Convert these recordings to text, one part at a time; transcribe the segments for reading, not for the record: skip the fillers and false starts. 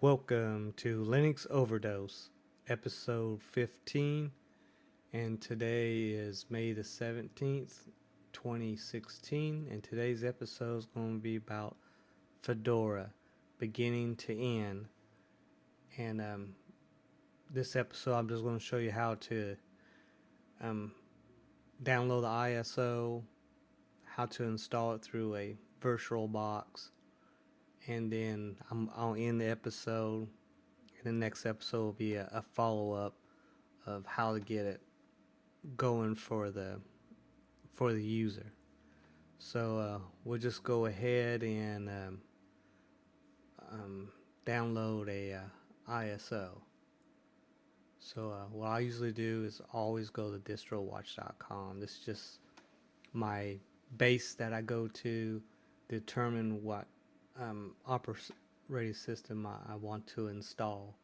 Welcome to Linux Overdose, episode 15, and today is May the 17th, 2016, and today's episode is going to be about Fedora, beginning to end. And this episode, I'm just going to show you how to download the ISO, how to install it through a virtual box, and then I'll end the episode. And the next episode will be a follow-up of how to get it going for the user. So we'll just go ahead and download a ISO. So what I usually do is always go to distrowatch.com. This is just my base that I go to determine what operating system I want to install.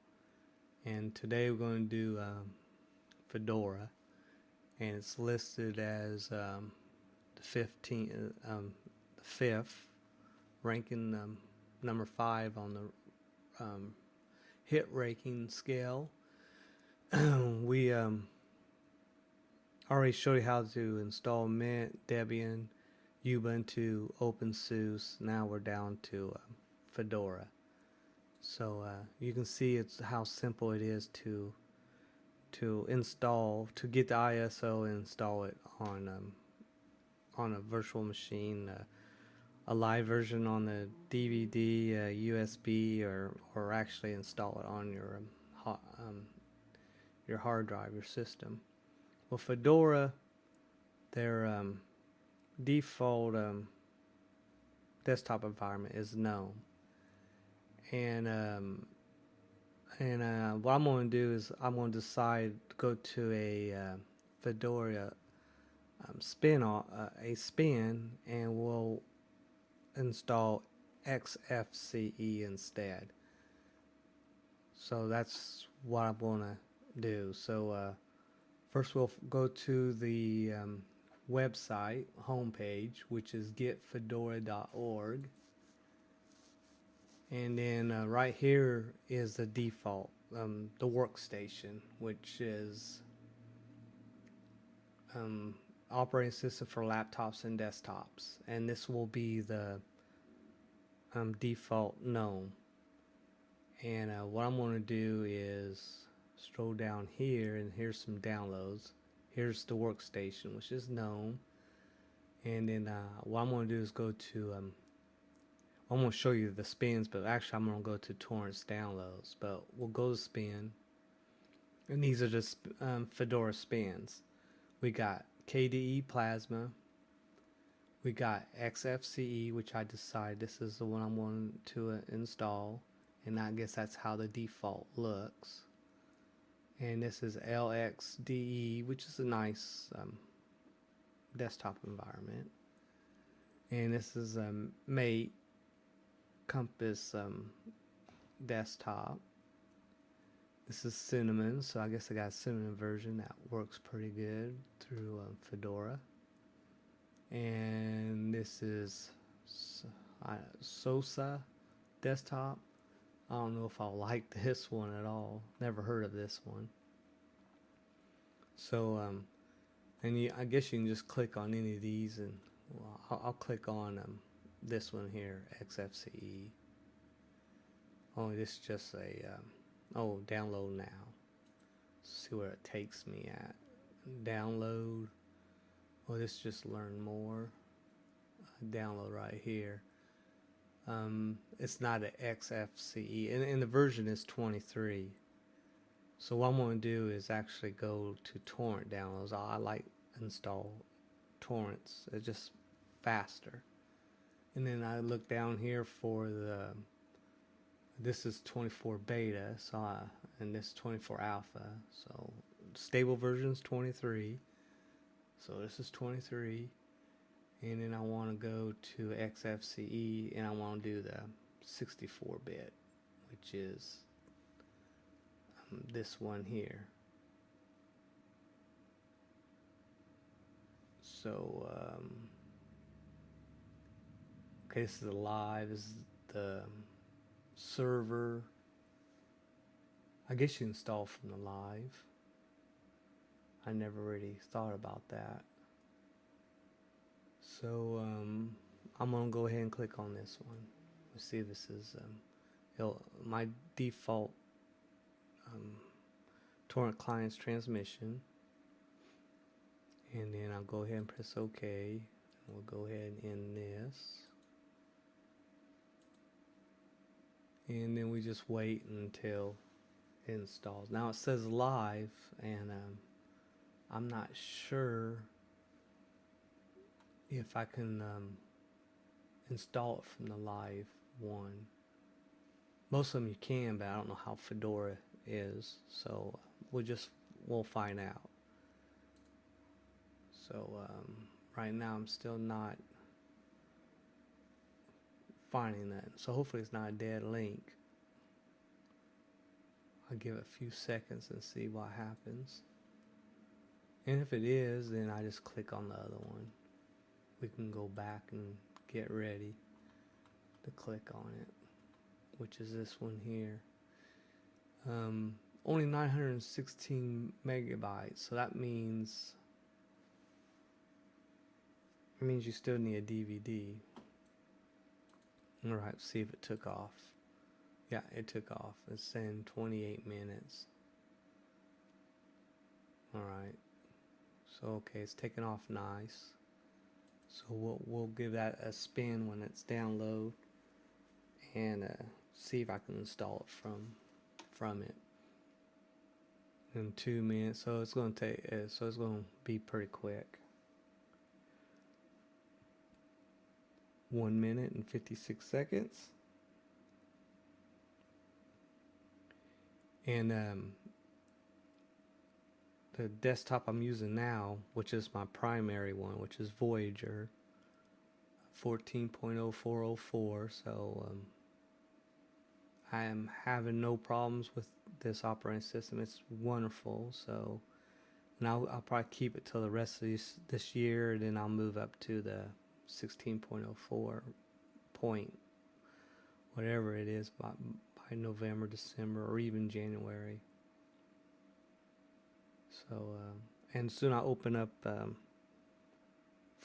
And today we're going to do Fedora, and it's listed as the 5th, ranking number 5 on the hit ranking scale. We already showed you how to install Mint, Debian, Ubuntu, OpenSUSE. Now we're down to Fedora. So you can see it's how simple it is to install, to get the ISO and install it on a virtual machine, a live version on the DVD, USB, or actually install it on your hard drive, your system. Well, Fedora, their default desktop environment is GNOME, and what I'm going to do is I'm going to decide to go to a Fedora spin, and we'll install Xfce instead. So that's what I'm going to do. So first we'll go to the website homepage, which is getfedora.org, and then right here is the default, the workstation, which is operating system for laptops and desktops, and this will be the default GNOME. And what I'm going to do is scroll down here, and here's some downloads. Here's the workstation, which is GNOME. And then what I'm going to do is go to I'm going to show you the spins, but actually I'm going to go to torrents downloads. But we'll go to spin, and these are just Fedora spins. We got KDE Plasma, we got Xfce, which I decided this is the one I'm going to install, and I guess that's how the default looks. And this is LXDE, which is a nice desktop environment. And this is Mate Compass desktop. This is Cinnamon, so I guess I got a Cinnamon version that works pretty good through Fedora. And this is Sosa desktop. I don't know if I'll like this one at all. Never heard of this one. So and I guess you can just click on any of these, and I'll click on this one here, Xfce. Oh, this is just a download now. See where it takes me at. Download. Oh, this is just learn more. Download right here. It's not an Xfce, and the version is 23. So what I'm going to do is actually go to torrent downloads. I like install torrents. It's just faster. And then I look down here for this is 24 beta, and this is 24 alpha. So stable version is 23. So this is 23. And then I want to go to Xfce, and I want to do the 64-bit, which is this one here. So okay, this is the live. This is the server. I guess you install from the live. I never really thought about that. So I'm gonna go ahead and click on this one. Let's see if this is my default torrent client's transmission, and then I'll go ahead and press OK. We'll go ahead and end this, and then we just wait until it installs. Now it says live, and I'm not sure if I can install it from the live one. Most of them you can, but I don't know how Fedora is, so we'll find out. So right now I'm still not finding that, so hopefully it's not a dead link. I'll give it a few seconds and see what happens, and if it is, then I just click on the other one. We can go back and get ready to click on it, which is this one here. Only 916 megabytes, so that means you still need a DVD. Alright, see if it took off. Yeah, it took off. It's saying 28 minutes. Alright, so okay, it's taking off nice. So we'll give that a spin when it's download, and see if I can install it from it in 2 minutes. So it's going to take. So it's going to be pretty quick. 1 minute and 56 seconds. And the desktop I'm using now, which is my primary one, which is Voyager 14.0404, so I am having no problems with this operating system. It's wonderful. So now I'll probably keep it till the rest of this year, and then I'll move up to the 16.04 point, whatever it is, by November, December, or even January. So and soon I'll open up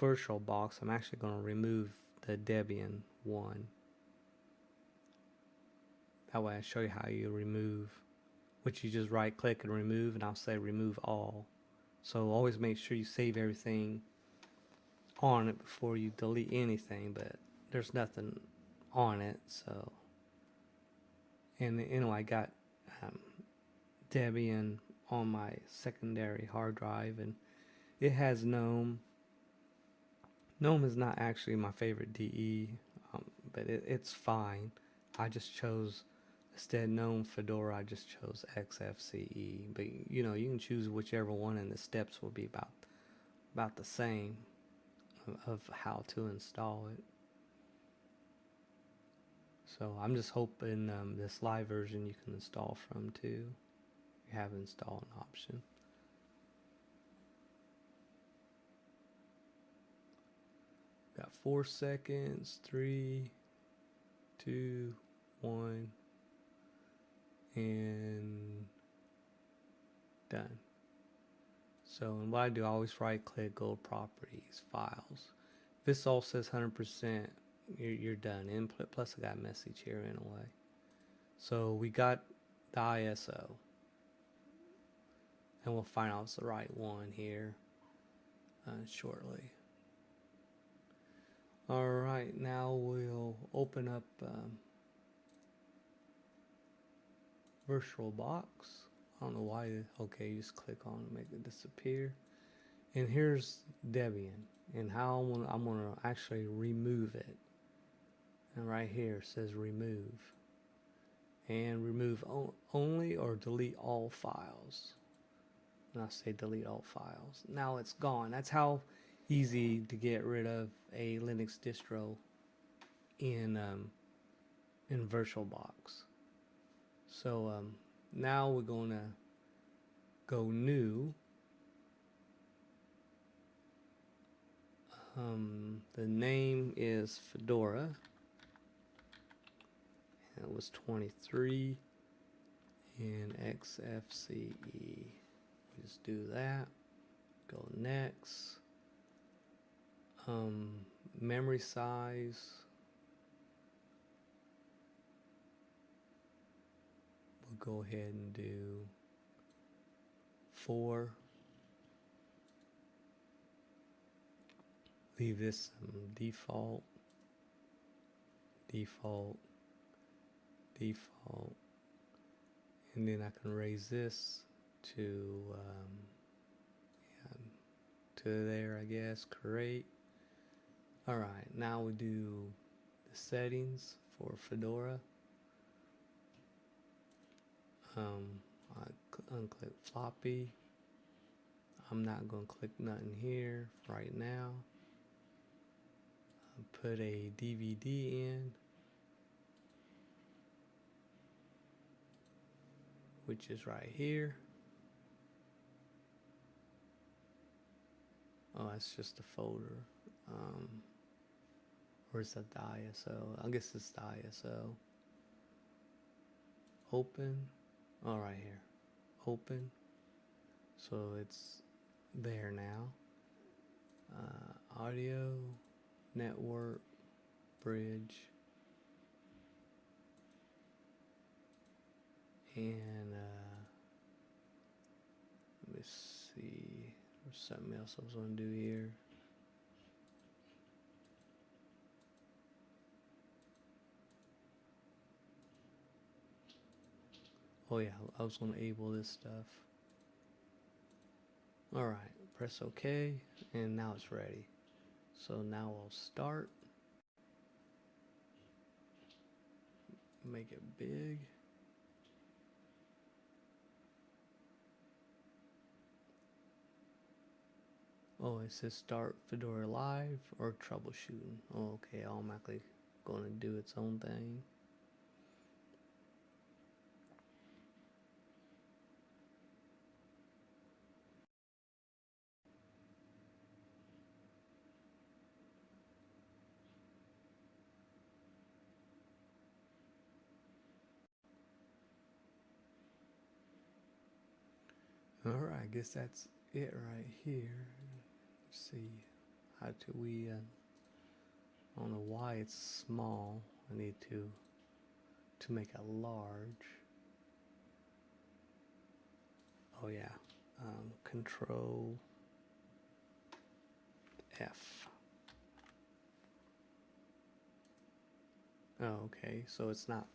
VirtualBox. I'm actually going to remove the Debian one. That way I show you how you remove, which you just right click and remove, and I'll say remove all. So always make sure you save everything on it before you delete anything, but there's nothing on it. So, and anyway, I got Debian on my secondary hard drive, and it has GNOME. GNOME is not actually my favorite DE, but it's fine. I just chose, instead of GNOME Fedora, I just chose Xfce. But you know, you can choose whichever one, and the steps will be about the same of how to install it. So I'm just hoping this live version you can install from too. You have install an option. Got 4 seconds. 3, 2, 1, and done. So, and what I do, I always right click, go to properties, files. If this all says 100%, you're done. And plus I got a message here anyway. So we got the ISO, and we'll find out it's the right one here shortly. Alright, now we'll open up VirtualBox. I don't know why. Okay, you just click on it, make it disappear. And here's Debian, and how I'm gonna actually remove it. And right here it says remove, and remove only or delete all files. And I say delete all files. Now it's gone. That's how easy to get rid of a Linux distro in VirtualBox. So now we're gonna go new. The name is Fedora, and it was 23, and Xfce. Just do that. Go next. Memory size. We'll go ahead and do 4. Leave this default, default, default, and then I can raise this to there, I guess. Create. All right, now we do the settings for Fedora. I unclick floppy. I'm not going to click nothing here right now. Put a DVD in, which is right here. Oh, that's just a folder. Where's the ISO? I guess it's the ISO. Open. Oh, right here. Open. So it's there now. Audio, network, bridge, and let me see. There's something else I was going to do here. Oh yeah, I was going to enable this stuff. Alright, press OK, and now it's ready. So now I'll start. Make it big. Oh, it says start Fedora Live or troubleshooting. Oh, okay, automatically going to do its own thing. Alright, I guess that's it right here. Let's see. How do we, I don't know why it's small. I need to make it large. Oh yeah, Control F. Oh, okay, so it's not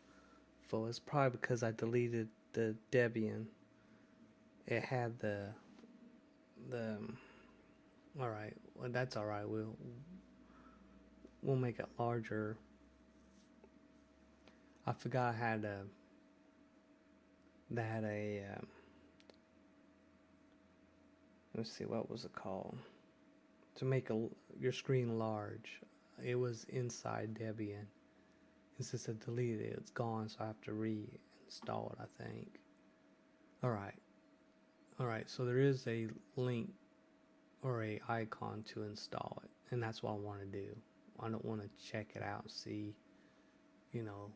full. It's probably because I deleted the Debian. It had the all right, well, that's all right. We'll make it larger. I forgot I had a let's see, what was it called, to make your screen large. It was inside Debian. And since I deleted it, it's gone, so I have to reinstall it, I think. Alright, so there is a link or a icon to install it, and that's what I want to do. I don't want to check it out and see, you know,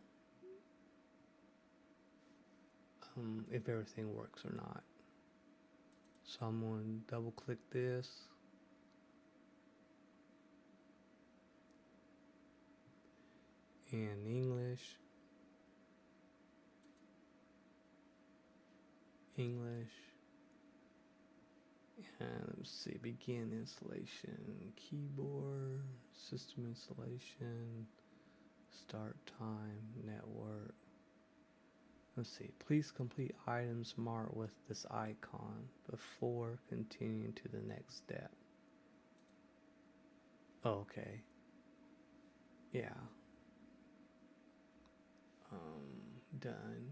if everything works or not. So I'm going to double click this. And English, and let's see, begin installation, keyboard, system installation, start time, network. Let's see, please complete items marked with this icon before continuing to the next step. Oh, okay. Yeah. Done.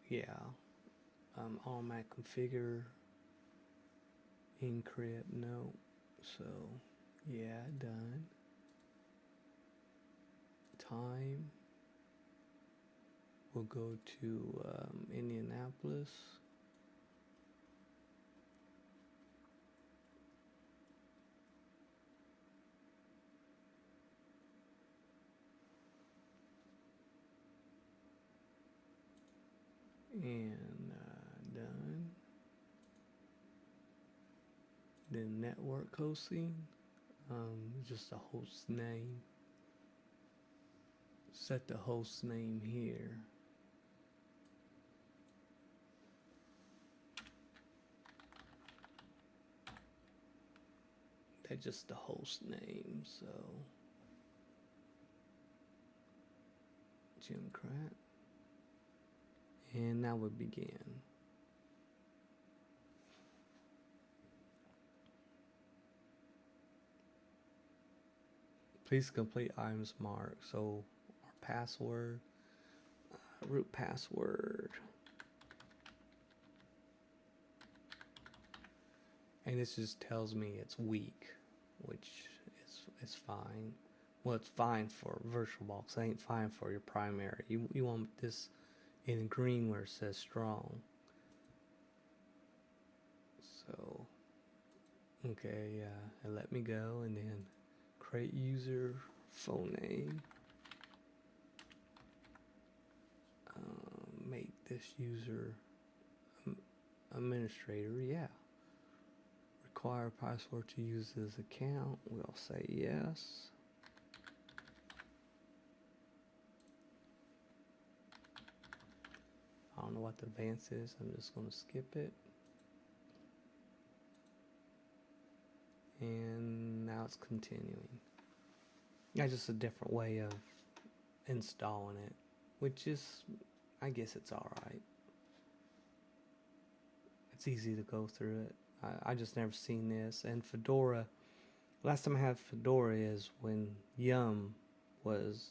Yeah. Automatic configure, encrypt, no. So, yeah, done. Time. We'll go to Indianapolis. And done. Then network hosting, just a host name. Set the host name here. That's just the host name, so Gymcrack. And now we begin. Please complete items marked. So our password, root password. And this just tells me it's weak, which is fine. Well, it's fine for VirtualBox. It ain't fine for your primary. You want this in green where it says strong. So, okay, and let me go, and then create user, phone name. Make this user administrator, yeah. Require password to use this account. We'll say yes. I don't know what the advance is. I'm just going to skip it. And now it's continuing. Yeah, just a different way of installing it, which is, I guess it's alright. It's easy to go through it. I just never seen this. And Fedora, last time I had Fedora is when Yum was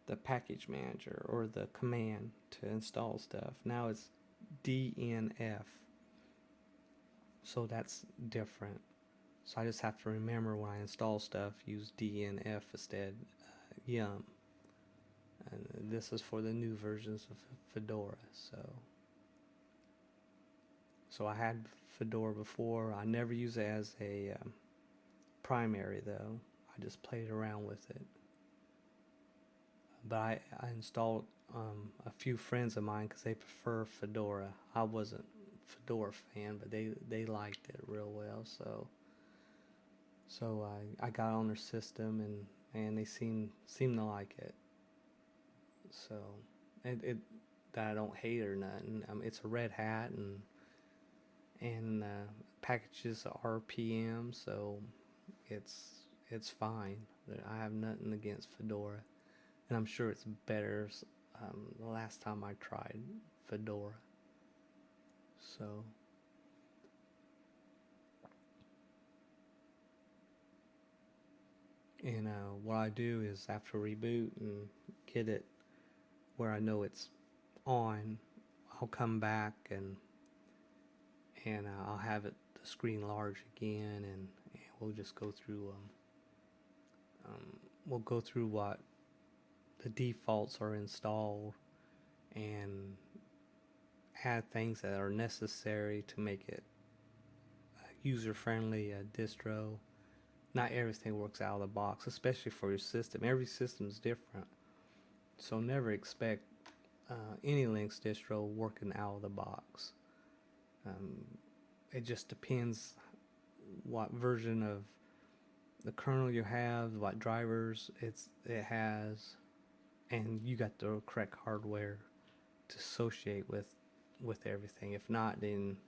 the package manager or the command to install stuff. Now it's DNF. So that's different. So I just have to remember when I install stuff, use DNF instead, Yum. And this is for the new versions of Fedora. So I had Fedora before. I never use it as a primary though. I just played around with it. But I installed a few friends of mine because they prefer Fedora. I wasn't a Fedora fan, but they liked it real well. So I got on their system and they seem to like it. So it that I don't hate or nothing. It's a Red Hat and packages RPM, so it's fine. I have nothing against Fedora, and I'm sure it's better. The last time I tried Fedora, so. And what I do is after reboot and get it where I know it's on, I'll come back and I'll have it the screen large again, and we'll just go through we'll go through what the defaults are installed and add things that are necessary to make it a user-friendly distro. Not everything works out of the box, especially for your system. Every system is different, so never expect any Linux distro working out of the box. It just depends what version of the kernel you have, what drivers it has, and you got the correct hardware to associate with everything. If not, then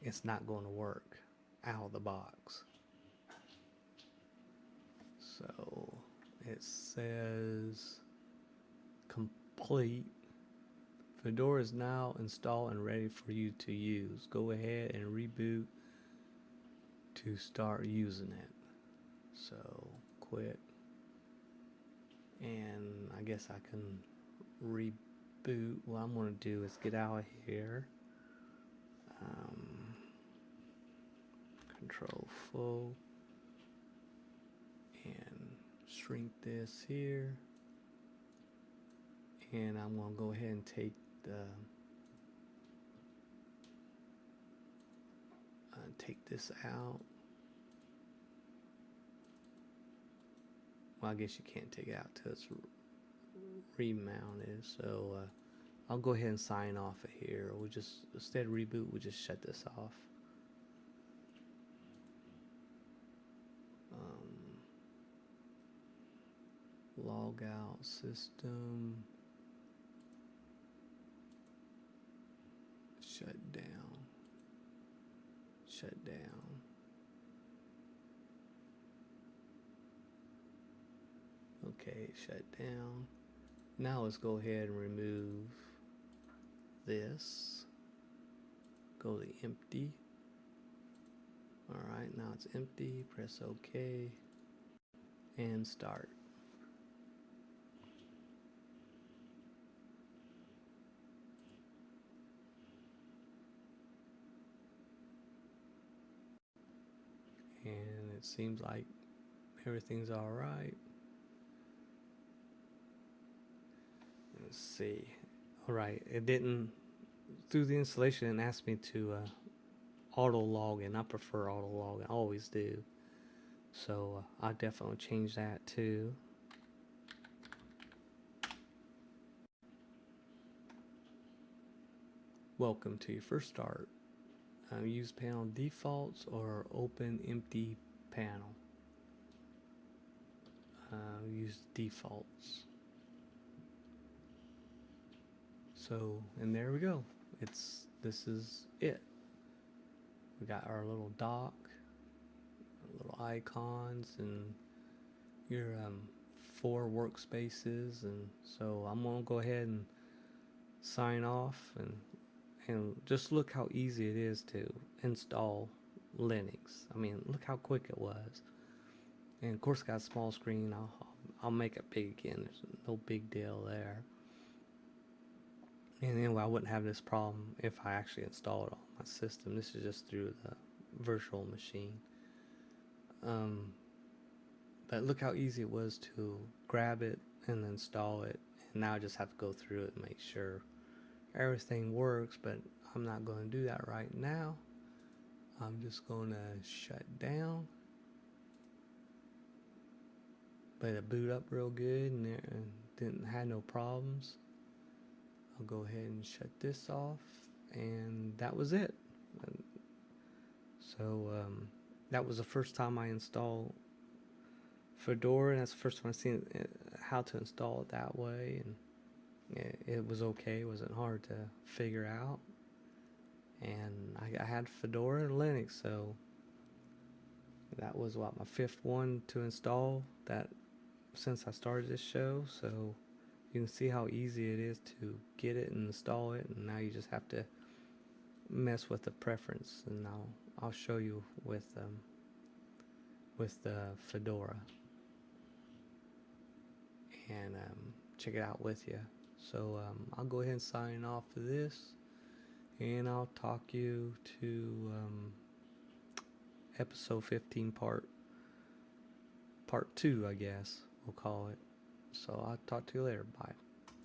it's not going to work out of the box. So it says complete. Fedora is now installed and ready for you to use. Go ahead and reboot to start using it. So quit. And I guess I can reboot. What I'm going to do is get out of here. Control full. And shrink this here. And I'm going to go ahead and take this out. Well, I guess you can't take it out till it's remounted. So I'll go ahead and sign off of here. We'll just, instead of reboot, we'll just shut this off. Log out system. Shut down. Shut down. Okay, shut down. Now let's go ahead and remove this. Go to empty. Alright, now it's empty. Press OK and start. And it seems like everything's alright. Let's see. Alright, it didn't, through the installation, it asked me to auto log in. I prefer auto log in, I always do. So I'll definitely change that too. Welcome to your first start. Use panel defaults or open empty panel. Use defaults. So, and there we go. This is it. We got our little dock, little icons, and your 4 workspaces. And so I'm gonna go ahead and sign off, and just look how easy it is to install Linux. I mean, look how quick it was. And of course, got a small screen. I'll make it big again. There's no big deal there. And anyway, I wouldn't have this problem if I actually install it on my system. This is just through the virtual machine. But look how easy it was to grab it and install it. And now I just have to go through it and make sure everything works. But I'm not going to do that right now. I'm just going to shut down. But it booted up real good and didn't have no problems. I'll go ahead and shut this off, and that was it. So that was the first time I installed Fedora, and that's the first time I've seen how to install it that way, and it was okay. It wasn't hard to figure out, and I had Fedora and Linux, so that was my 5th one to install that since I started this show. So you can see how easy it is to get it and install it, and now you just have to mess with the preference, and I'll show you with the Fedora and check it out with you. So I'll go ahead and sign off for this, and I'll talk you to episode 15 part 2, I guess we'll call it. So I'll talk to you later. Bye.